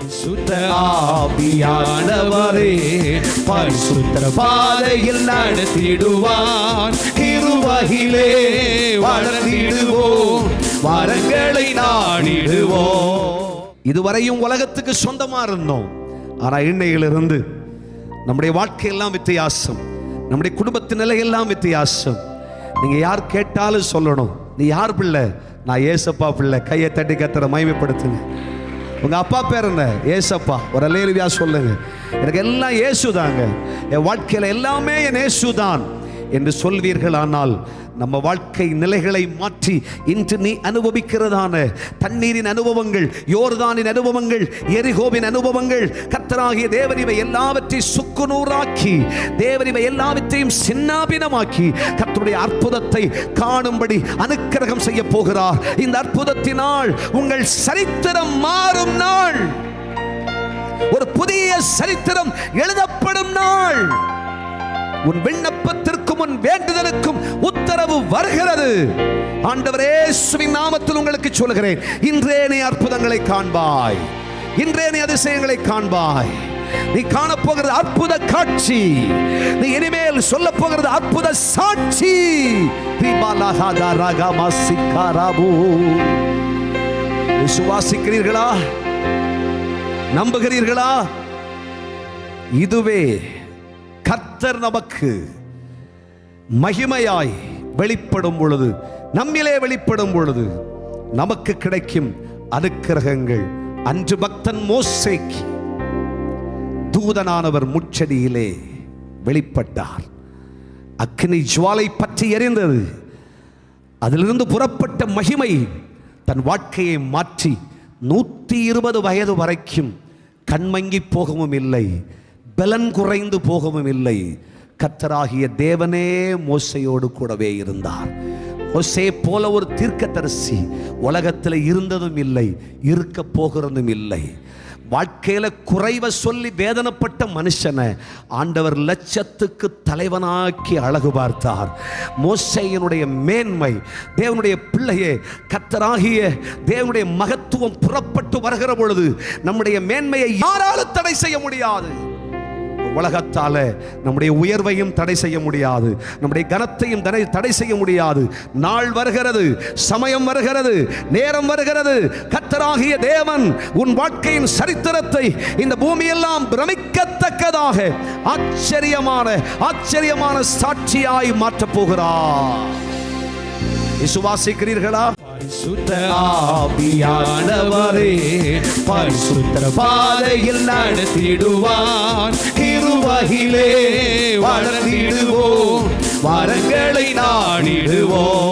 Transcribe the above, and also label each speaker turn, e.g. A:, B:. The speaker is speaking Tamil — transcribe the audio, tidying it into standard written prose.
A: பரிசுத்த ஆவியானவரே பரிசுத்த பாதையில் நடத்திடுவான். இருவகிலே வளர்ந்திடுவோம், வரங்களை நாடிடுவோம். இதுவரையும் உலகத்துக்கு சொந்தமா இருந்தோம். ஆனா இன்னையிலிருந்து நம்முடைய வாழ்க்கையெல்லாம் வித்தியாசம், நம்முடைய குடும்பத்தின் நிலையெல்லாம் வித்தியாசம். நீங்க யார் கேட்டாலும் சொல்லணும், நீ யார் பிள்ளை? நான் ஏசப்பா பிள்ளை. கையை தட்டி கத்தரை மகிமைப்படுத்துங்க. உங்க அப்பா பேர் என்ன? ஏசப்பா. ஒரு அல்லேலூயா சொல்லுங்க. எனக்கு எல்லாம் இயேசுதாங்க, என் வாழ்க்கையில எல்லாமே என் இயேசுதான் என்று சொல்வீர்கள். ஆனால் நம்ம வாழ்க்கை நிலைகளை மாற்றி இன்று நீ அனுபவிக்கிறதான தண்ணீரின் அனுபவங்கள், யோர்தானின் அனுபவங்கள், எரிகோவின் அனுபவங்கள், கர்த்தராகிய தேவன் இவை எல்லாவற்றையும் சுக்குநூறாக்கி, தேவன் இவை எல்லாவற்றையும் சின்னாபினமாக்கி கர்த்தருடைய அற்புதத்தை காணும்படி அனுக்கிரகம் செய்ய போகிறார். இந்த அற்புதத்தினால் உங்கள் சரித்திரம் மாறும் நாள், ஒரு புதிய சரித்திரம் எழுதப்படும் நாள். உன் விண்ணப்பத்திற்கும் உன் வேண்டுதலுக்கும் உத்தரவு வருகிறது. ஆண்டவரே இயேசுவின் நாமத்தில் உங்களுக்கு சொல்கிறேன், இன்றே நீ அற்புதங்களை காண்பாய், இன்றே நீ அதிசயங்களை காண்பாய். நீ காணப்போகிறது அற்புத காட்சி, நீ இனிமேல் சொல்ல போகிறது அற்புத சாட்சி. விசுவாசிக்கிறீர்களா? நம்புகிறீர்களா? இதுவே கர்த்தர் நமக்கு மகிமையாய் வெளிப்படும் பொழுது, நம்மிலே வெளிப்படும் பொழுது நமக்கு கிடைக்கும் அனுக்கிரகங்கள். அன்று பக்தன் மோசேக்கு தூதனானவர் முச்செடியிலே வெளிப்பட்டார். அக்கினி ஜுவாலை பற்றி எரிந்தது. அதிலிருந்து புறப்பட்ட மகிமை தன் வாழ்க்கையை மாற்றி 120 வயது வரைக்கும் கண்மங்கி போகவும் இல்லை, பலன் குறைந்து போகவும் இல்லை. கர்த்தராகிய தேவனே மோசையோடு கூடவே இருந்தார். மோசே போல ஒரு தீர்க்கதரிசி உலகத்தில் இருந்ததும் இல்லை, இருக்க போகிறதும் இல்லை. வாழ்க்கையில குறைவை சொல்லி வேதனைப்பட்ட மனுஷனை ஆண்டவர் லட்சத்துக்கு தலைவனாக்கி அழகு பார்த்தார். மோசேயினுடைய மேன்மை, தேவனுடைய பிள்ளையே, கர்த்தராகிய தேவனுடைய மகத்துவம் புறப்பட்டு வருகிற பொழுது நம்முடைய மேன்மையை யாராலும் தடை செய்ய முடியாது. உலகத்தால நம்முடைய உயர்வையும் தடை செய்ய முடியாது, நம்முடைய கனத்தையும் தடை செய்ய முடியாது. நாள் வருகிறது, சமயம் வருகிறது, நேரம் வருகிறது. கர்த்தராகிய தேவன் உன் வாழ்க்கையின் சரித்திரத்தை இந்த பூமியெல்லாம் பிரமிக்கத்தக்கதாக ஆச்சரியமான சாட்சியாய் மாற்றப் போகிறார். விசுவாசிக்கிறீர்களா? பரிசுத்த ஆவியானவரே பரிசுத்த பாதையில் நடத்திடுவான். இருவகிலே வளர்ந்திடுவோம், வரங்களை நாடிடுவோம்.